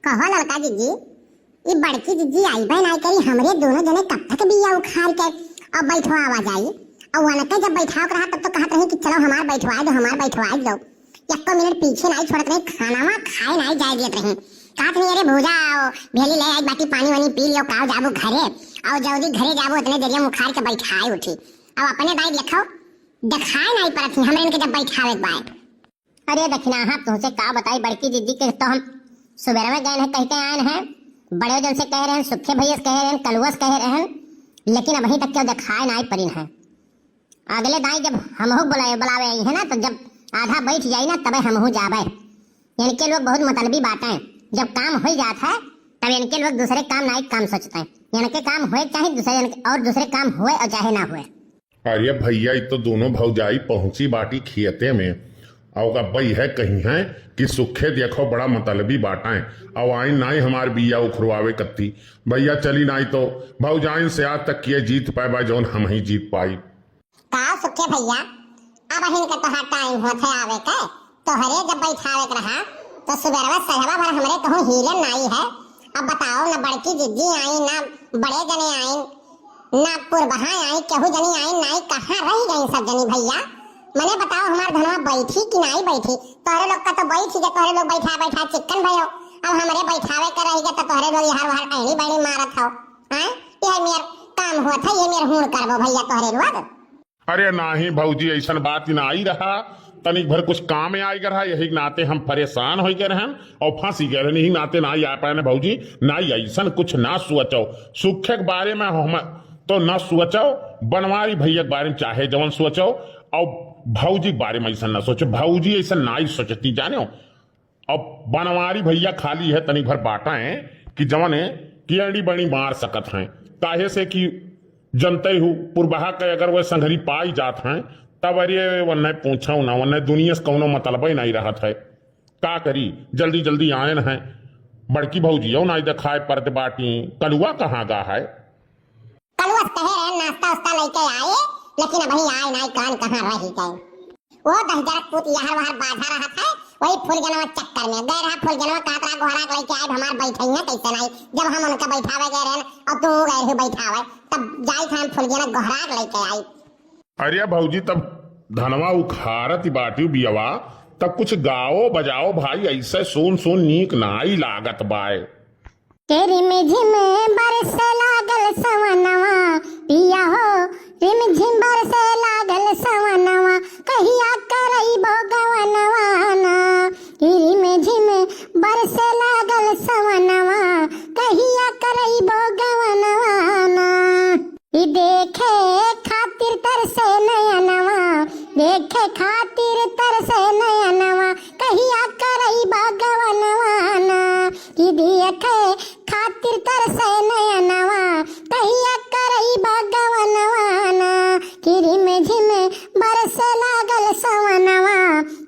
कहो लड़का जीजी, ये बड़की जीजी आई बहन आई करी हमरे दोनों जने कब तक बिया उखाड़ के अब बैठवा जाई। और वनके जब बैठाव रहा तब तो कहत रही कि चलो हमार बैठवा दो। एक मिनट पीछे नहीं छोड़त रही, खानावा खाए नहीं जाए देत रही। कहत नहीं अरे भूजा आओ भेली ले आई बाटी पानी वानी पी लियो काओ जाबो घरे और जल्दी घरे जाबो इतने जरिया मुखार के बैठाए उठी। अब अपने दाई देखो दिखाए नहीं परत थी हमरे इनके जब बैठावे के बाद। अरे दक्षिणा हाँ तुमसे का बताई बड़की दीदी के तो हम सुबह में गए हैं कह के आए हैं, बड़े जन से कह रहे हैं, सुखे भैया से कह रहे हैं, कलुआ से कह रहे हैं, लेकिन अभी तक क्या दिखाए नहीं परिन है। अगले दाई जब हमहू बुलावे आई है ना तो जब आधा बैठ जाई ना तबे हमहू जावे। इनके लोग बहुत मतलबी बातें हैं, जब काम हो जाता है तब इनके लोग दूसरे काम नहीं काम सोचते हैं। इनके काम हुए चाहे दूसरे काम हुए और चाहे ना हुए। अरे भैया ये तो दोनों भौजाई पहुंची बाटी खियते में और बई है कहीं है कि सुखे देखो बड़ा मतलबी बाटा है और आई नाई हमार बिया उखरवावे कत्ती। भैया चली नाई तो भौजाइन से आज तक किए जीत पाए बा जौन हम ही जीत पाई। का सुखे भैया अब इनका तो हर टाइम होते आवे के तो हरे जब बैठावे के रहा तो सुबह सजवा भर हमरे कहूं हीलन नहीं है। अब बताओ ना बड़की जीजी आई ना बड़े जने आई ना पुरबहा आई केहू जनी आई नहीं कहाँ रह गई सब जनी भैया। मैंने बताओ हमार धनवा बैठी कि नहीं बैठी। तोहरे लोग का तो बैठी जे तोहरे लोग बैठा चिकन भयो। अब हमरे बैठावे के रही तो तोहरे लोग हर हर ऐनी बैनी मारत हो। हां ये मेर काम हुआ था, ये मेर हुण करबो भैया तोहरे लोग। अरे नाही भौजी ऐसा बात ही ना आई रहा, तनिक भर कुछ काम में आई रहा, यही नाते हम परेशान हो गए रहन और फांसी गए रहन, यही नाते ना आ पाए भौजी। ना ऐसा कुछ ना सोचो, सुखे के बारे में हम तो ना सोचो, बनवारी भैया के बारे में चाहे जवन सोचो और भौजी के बारे में ऐसा ना सोचो। भौजी ऐसा ना ही सोचती जानो। अब बनवारी भैया खाली है तनिक भर बाटा है कि जवन है कि अड़ी बड़ी मार सकत हैं, काहे से कि जनते हूँ पुरबहा के अगर वह संघरी पाई जात हैं तब अरे वन्ने पूछा ना वन्ने दुनिया से कौनो मतलब ही नहीं रहत है। का करी जल्दी जल्दी आए हैं बड़की भौजी हो ना दिखाए परत बाटी। कलुआ कहाँ गा है? कलुआ कहे रहे नाश्ता उस्ता लेके आए लेकिन अभी आए नहीं कान कहाँ रही गए। वो 10,000 पूत यहर वहर बाधा रहा था वही फुलगनवा चक्कर में गए रहा। फुलगनवा कातरा गोहरा लेके आए हमार बैठे हैं कैसे नहीं। जब हम उनका बैठावे गए रहे और तू गए हो बैठावे तब जाई था हम फुलगना गोहरा लेके आई। अरे भौजी तब धनवा उखारत बाटी बियावा तब कुछ गाओ बजाओ भाई, ऐसे सुन नीक नाई लागत बाय। तेरी मिझिम बरस लागल सवनवा पिया हो रिमझिम बरस लागल सवनवा कहिया करइबो गवनवा ना। तेरी मिझिम बरस लागल सवनवा कहिया करइबो गवनवा ना। ई देखे खातिर तरसे नयनवा, देखे खातिर तरसे नयनवा कहिया करइबो गवनवा ना। ई देखे खातिर तरसे नयनवा कहिया करइबो गवनवा ना। रिम झिम बरस लागल सवनवा,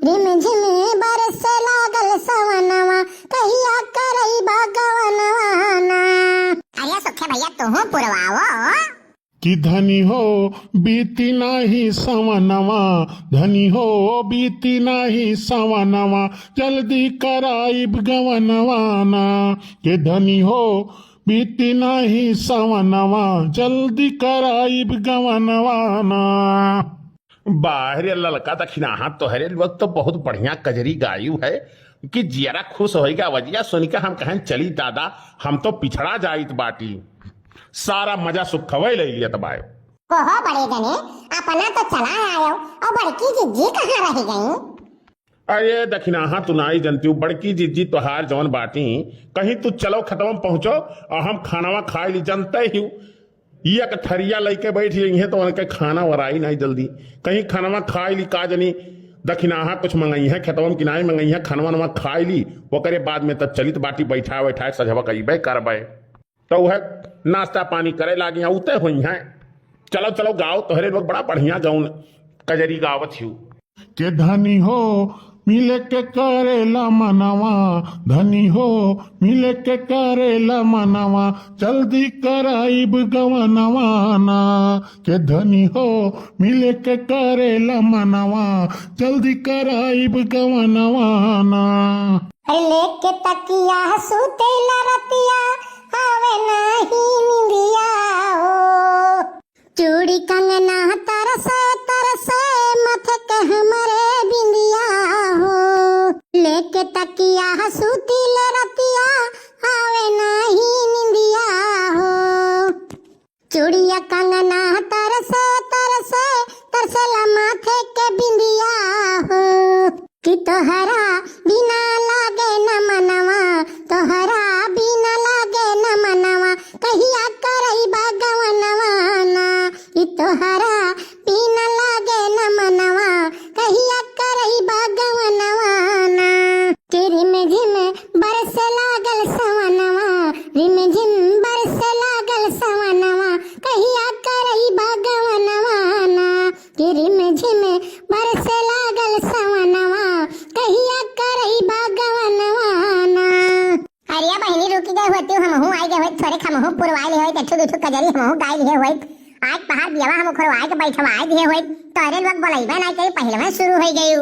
रिम झिम बरस लागल सवनवा कहिया करइबो गवनवा ना। अरे सुखे भैया तुम पुरवाओ कि धनी हो बीती नाही सवनवा, धनी हो बीती नाही सवनवा जल्दी कराइब गवनवा ना। के धनी हो बीती नाही सवनवा जल्दी कराइब गवनवा ना। बाहर ललका दक्षिणा हाथ तो हरे वक्त तो बहुत बढ़िया कजरी गायु है कि जियारा खुश होएगा वजिया सुनिका हम कहें चली दादा हम तो पिछड़ा जाइत बाटी। सारा मजा सुखवे ले लिया तबाय। कहो बड़े जने अपना तो चला आयो और बड़की जीजी कहाँ रह गई? अरे दक्षिणा हाँ तू नाई जनती बड़की जीजी तोहार जौन बाटी कहीं तू चलो खत्म पहुंचो और हम खानावा खाए ली जनते ही ये थरिया लेके बैठ गई है तो उनके खाना वराई नहीं जल्दी कहीं खानावा खाए ली का जनी दक्षिणा हाँ कुछ मंगाई है खेतवा में किनाई मंगाई है खानवा नवा खाए ली वो करे बाद में तब चलित बाटी बैठा सजवा करीबे करबे तो वह नाश्ता पानी करे लागी उते हुई हैं। चलो चलो गाओ तोहरे लोग बड़ा बढ़िया गाउन कजरी गावत हूँ। के धनी हो मिले के करेला मनवा, धनी हो मिले के करेला मनवा जल्दी कराइब गवनवा ना। के धनी हो मिले के करेला मनवा जल्दी कराइब गवनवा ना। अरे लेके तकिया सुतेला रतिया आवे नाही निंदिया हो। चूड़ी कंगना तरसे तरसे मथे के हमरे बिंदिया हो। लेके तकिया सुतेला रतिया आवे नाही निंदिया हो। चूड़िया कंगना तरसे तरसे तरसला माथे के बिंदिया हो। कि तोहरा बिना लागे न मनवा, तोहरा बिना लागे न मनवा, कहिया करई बागवनवा ना। कि तोहरा बिना लागे न मनवा, कहिया करई बागवनवा ना। कि रिम झिम बरस लागल सवनवा, रिम झिम बरस लागल सवनवा, कहिया करई बागवनवा ना। कि रिम झिम बरस लागल सवनवा, कहिया करई बागवनवा ना। अरे बहनी रुकी गई होती हमहू आई गए होत, थोड़े हमहू पुरवाई ले होत, अच्छो दुठो कजरी हमहू गाई ले होत। आज पहाड़ बियावा हम खोरवाई के बैठवाई दिए होत, तोरे लोग बोलैबे नहीं करी, पहले में शुरू हो गई।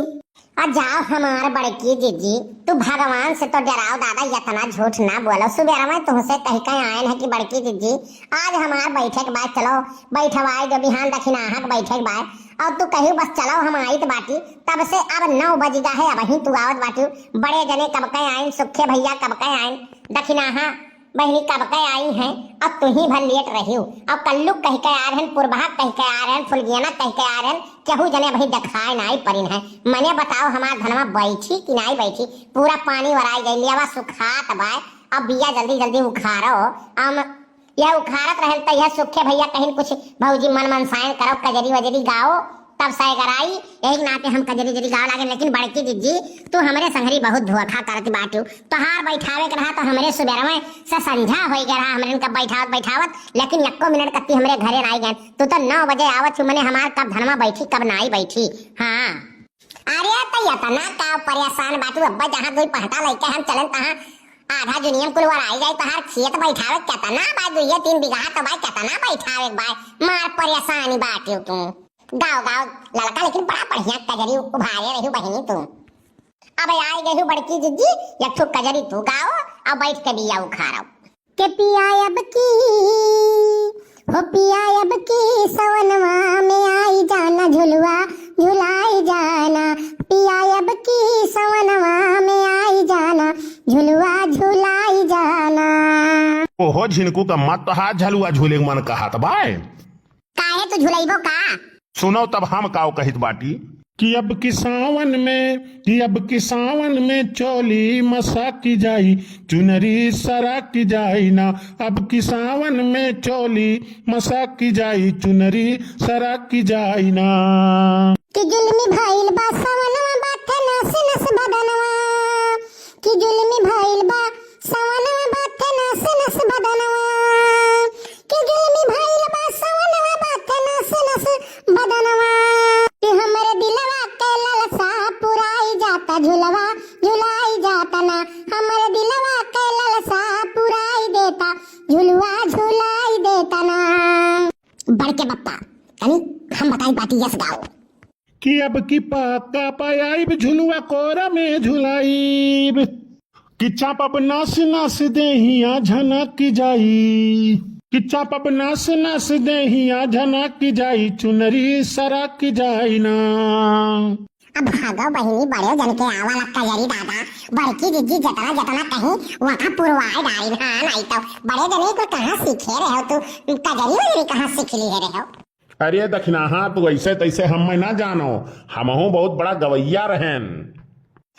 और जाओ हमार बड़की जीजी, तू भगवान से तो डराओ दादा, इतना झूठ ना बोलो। सुबह में तुमसे कह के आए हैं कि बड़की जीजी आज हमार बैठे के बाद चलो बैठवाई जो बिहान दक्षिणाहा के बैठे के बाद, और तू कही बस चलो हम आई तो बाटी। तब से अब 9 बज गया है, अब ही तू आवत बाटी। बड़े जने कब के आए, सुखे भैया कब के आए, दक्षिणाहा बहनी कब के आई हैं, अब तू ही भर लेट रही हो। अब कल्लू कह के आ रहे, पुरबहा कह के आ रहे, फुलगियाना कह के आ रहे, केहू जने भाई दिखाए नहीं परिन है। मने बताओ हमार धनवा बैठी कि नहीं बैठी, पूरा पानी वराई गई लियावा सुखात बाय। अब बिया जल्दी जल्दी उखाड़ो, यह उखाड़त रहे तो यह सुखे भैया कहीं कुछ भौजी मन मनसायन करो, कजरी वजरी गाओ, तब सैगराई एक नाते हम कजरी जरी गाओ लागे। लेकिन बड़की जीजी तू हमरे संगरी बहुत धोखा करती बाटू। तोहार बैठावे के रहा तो हमरे सुबह में से संझा हो गया रहा, हमरे का बैठावत बैठावत, लेकिन एको मिनट कत्ती हमरे घरे नहीं गए। तू तो 9 बजे आवत मने हमार कब धनमा बैठी कब नहीं बैठी। हाँ अरे तैया तना का परेशान बाटू। अब्बा जहाँ दुई पहटा लेके हम चलन तहाँ आधा दुनिया कुल वर आई जाए, तोहार खेत बैठावे केतना बा, 2-3 बीघा तो भाई केतना बैठावे बाय, मार परेशानी बाटू तू। गाँव गाँव लड़का लेकिन बड़ा बढ़िया कजरी उभारे रही बहनी तू। अब आई गई बड़की जीजी, एक ठो कजरी तू गाओ और बैठ के बिया उखाड़ो। के पिया अब की हो, पिया अब की सवनवा में आई जाना, झुलवा झुलाई जाना। पिया अब की सवनवा में आई जाना, झुलवा झुलाई जाना। ओहो झिनकू का मत तो हाथ झलुआ झूले मन कहा था भाई, काहे तू झुलाइबो का? सुनो तब हम काओ कहित बाटी कि अब की सावन में, कि अब की सावन में चोली मसा की जाई, चुनरी सरा की जाई ना। अब की सावन में चोली मसा की जाई, चुनरी सरा की जाई ना। कि जुल्मी भाईल बा सवनवा बाथे नस नस बदनवा, कि जुल्मी भाईल बा सवनवा बाथे नस नस बदनवा, कि जुल्मी भाईल बा सवनवा बाथे नस नस बदनवा। कि हमरे दिलवा के ललसा पुराई जाता, झुलवा झुलाई जाता ना। हमरे दिलवा के ललसा पुराई देता, झुलवा झुलाई देता ना। बड़के बप्पा कनी हम बताई बाटी यस गाओ कि अब की पाका पायाइब झुलुआ कोरा में झुलाइब, कि चाप अब नास नास देहिया झनक की जाई, कि चाप अब नास नास देहिया झनक की जाई, चुनरी सरक की जाई ना। अब भागो बहिनी बड़े जन के आवा लक्का जरी दादा, बड़की जीजी जतना जतना कहीं वहाँ पुरवाए डाई ना। नहीं तो बड़े जने को कहाँ सीखे रहे हो तू, कजरी वजरी कहाँ सीख ली रहे हो? अरे दक्षिणाहा तू ऐसे तैसे हम ना जानो, हमहू बहुत बड़ा गवैया रहन।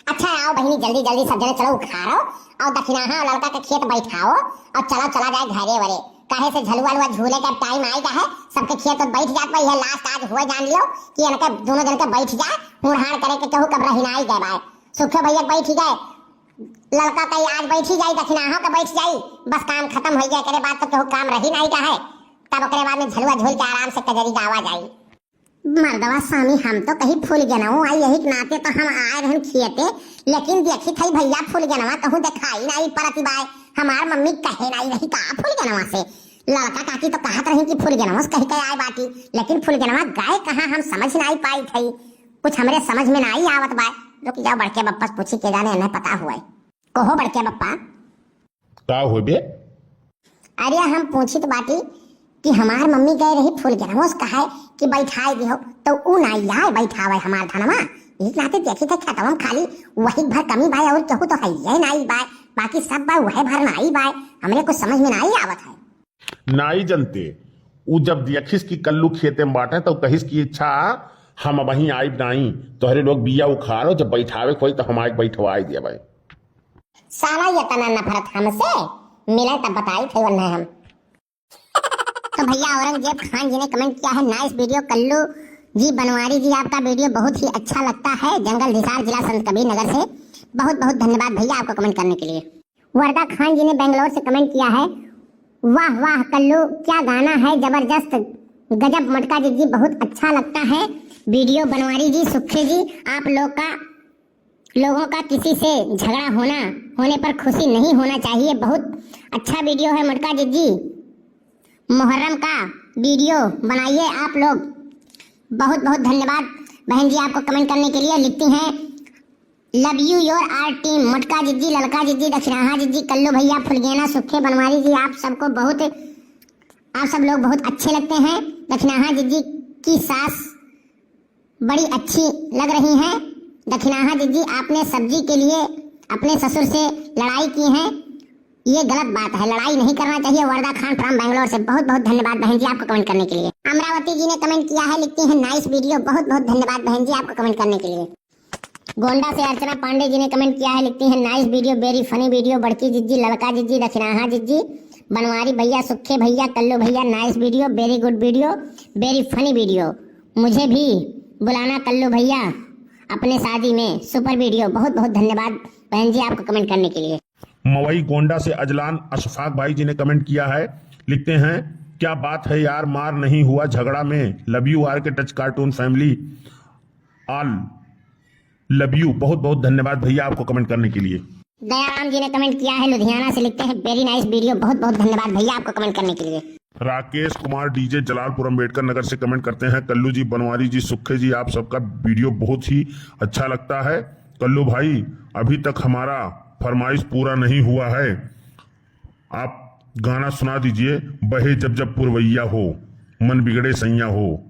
अच्छा आओ बहनी जल्दी जल्दी सब जने चलो उखाड़ो और दक्षिणाहा लड़का के खेत बैठाओ और चला चला जाए घरे वरे। काहे से झलुआ लुआ झूले का टाइम आएगा है, सबके खेत में बैठ जात भाई है। लास्ट आज हुआ जान लियो कि इनके दोनों जन के बैठ जाए, हुड़हाड़ करे के कहू कब रहिनाई गए बाय। सुखे भैया बैठ गए, लड़का कहीं आज बैठ जाए, दक्षिणाहा का बैठ जाए, बस काम खत्म हो गया। करे बाद तो कहू काम रही नहीं का है, तब ओकरे बाद में झलुआ झूल के आराम से कजरी गावा जाई। मर्दवा स्वामी हम तो कहीं फूल गनऊ आई, यही नाते तो हम आए रहन खिएते, लेकिन देखी थई भैया फूल गनवा कहूँ दिखाई नहीं परती बाय। हमार मम्मी कहे नहीं रही का फूल गनवा से, लड़का काकी तो कहत रही कि फूल गनवा से कही के आए बाटी, लेकिन फूल गनवा गए कहाँ हम समझ नहीं पाई थी, कुछ हमरे समझ में नहीं आवत बाय। रुक जाओ बड़के बप्पा पूछी के जाने इन्हें पता हुआ है। कहो बड़के बप्पा। का हो बे? अरे हम पूछी तो बाटी कि हमार मम्मी गए रही फूल गिरमोस कहा कि बैठाई दिहो तो ऊ नहीं आए बैठावे हमार धनमा। एक नाते देखी थे खतम खाली वही भर कमी भाई और केहू तो है ये नहीं बाय, बाकी सब बाय वही भर नहीं बाय। हमरे कुछ समझ में नहीं आवत है। नहीं जनते ऊ जब देखिस की कल्लू खेते में बांटे तो कहिस की इच्छा हम वहीं आई नहीं, तोहरे लोग बिया उखाड़ो, जब बैठावे कोई तो हमारे बैठवाई दिया भाई। साला ये तना नफरत हमसे मिला तब बताई थे वरना हम। तो भैया औरंगजेब खान जी ने कमेंट किया है नाइस वीडियो कल्लू जी बनवारी जी, आपका वीडियो बहुत ही अच्छा लगता है, जंगल हिसार जिला संत कबीर नगर से। बहुत बहुत धन्यवाद भैया आपको कमेंट करने के लिए। वर्दा खान जी ने बेंगलोर से कमेंट किया है वाह वाह कल्लू क्या गाना है जबरदस्त, गजब मटका जी बहुत अच्छा लगता है वीडियो। बनवारी जी सुखे जी आप लोगों का किसी से झगड़ा होने पर खुशी नहीं होना चाहिए, बहुत अच्छा वीडियो है मटका जी। मुहर्रम का वीडियो बनाइए आप लोग। बहुत बहुत धन्यवाद बहन जी आपको कमेंट करने के लिए। लिखती हैं लव यू योर आर टीम मटका जी, ललका जी, दक्षिणाहा जी, कल्लू भैया, फुलगेना, सुखे, बनवारी जी, आप सब लोग बहुत अच्छे लगते हैं। दक्षिणाहा जी की सास बड़ी अच्छी लग रही हैं। दक्षिणाहा जी आपने सब्जी के लिए अपने ससुर से लड़ाई की है, ये गलत बात है, लड़ाई नहीं करना चाहिए। वर्दा खान फ्रॉम बेंगलोर से बहुत बहुत धन्यवाद बहन जी आपको कमेंट करने के लिए। अमरावती जी ने कमेंट किया है, लिखती हैं नाइस वीडियो, बहुत बहुत धन्यवाद बहन जी आपको कमेंट करने के लिए। गोंडा से अर्चना पांडे जी ने कमेंट किया है, लिखती हैं nice video, very funny video, बड़की जी, लड़का जी, दक्षिणाहा जी, बनवारी भैया, सुखे भैया, कल्लू भैया, nice video, very good video, very funny video, मुझे भी बुलाना कल्लू भैया अपने शादी में, सुपर वीडियो। बहुत बहुत धन्यवाद बहन जी आपको कमेंट करने के लिए। मवई गोंडा से अजलान अशफाक भाई जी ने कमेंट किया है, लिखते हैं क्या बात है यार, मार नहीं हुआ झगड़ा में, लव यू आर के touch cartoon family all love you. बहुत बहुत धन्यवाद भैया आपको कमेंट करने के लिए। दयाराम जी ने कमेंट किया है, लुधियाना से, लिखते हैं वेरी नाइस वीडियो, बहुत बहुत धन्यवाद भैया आपको कमेंट करने के लिए। राकेश कुमार डीजे जलालपुर अम्बेडकर नगर से कमेंट करते हैं कल्लू जी, बनवारी जी, सुखे जी, आप सबका वीडियो बहुत ही अच्छा लगता है। कल्लू भाई अभी तक हमारा फरमाइश पूरा नहीं हुआ है, आप गाना सुना दीजिए, बहे जब जब पुरवैया हो, मन बिगड़े सैया हो।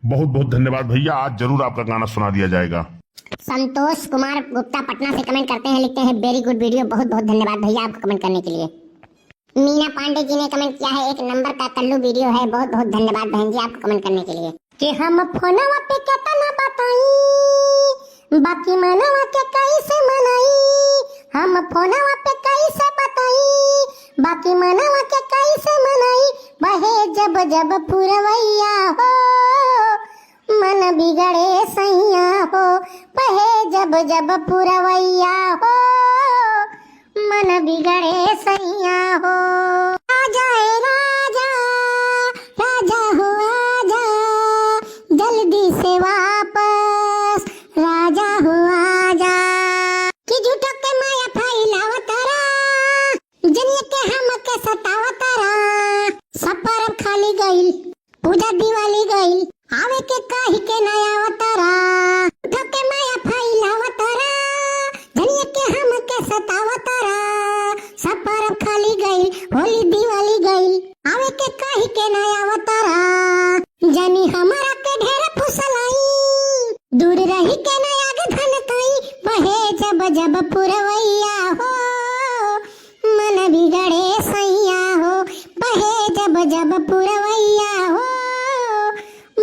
बहुत बहुत धन्यवाद भैया, आज जरूर आपका गाना सुना दिया जाएगा। संतोष कुमार गुप्ता पटना से कमेंट करते हैं, लिखते हैं वेरी गुड वीडियो, बहुत बहुत धन्यवाद भैया आपको कमेंट करने के लिए। मीना पांडे जी ने कमेंट किया है, एक नंबर का कल्लू वीडियो है, बहुत बहुत धन्यवाद बहन जी आपको कमेंट करने के लिए। कि हम फोनवा पे केतना बताई, बाकी मनवा के कैसे मनाई, हम फोनवा पे कैसे बताई, बाकी मनवा के कैसे मनाई, बहे जब जब पुरवैया हो, मन बिगड़े सैया हो, बहे जब जब पुरवैया हो, मन बिगड़े सैया हो। राजा ए राजा, राजा हो आजा, जल्दी से वापस राजा हो आजा। कि झूठो के माया फैलावतारा, जनिए के हम के सतावतारा, सब परब खाली गइल, पूजा दिवाली गइल, आवे के काहे के नया अवतारा। झूठो के माया फैलावतारा, जनिए के हम के सतावतारा, सब परब खाली गइल, होली दिवाली गइल, आवे के काहे के नया अवतारा। जनी हमारा के ढेर फुसलाई, दूर रही के नया धन कई, बहे जब जब पुरवैया हो, मन बिगड़े सैया हो, बहे जब जब पुरवैया हो,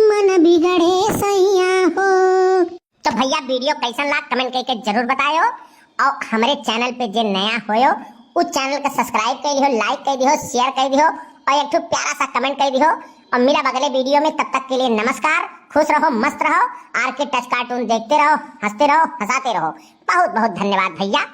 मन बिगड़े सैया हो। तो भैया वीडियो कैसा लगा कमेंट करके जरूर बतायो, और हमारे चैनल पे जो नया होयो उस चैनल को सब्सक्राइब कर दियो, लाइक कर दियो, शेयर कर दियो, और एक प्यारा सा कमेंट कर दियो। और मिला अगले वीडियो में, तब तक के लिए नमस्कार, खुश रहो, मस्त रहो, आर के टच कार्टून देखते रहो, हंसते रहो, हंसाते रहो। बहुत बहुत धन्यवाद भैया।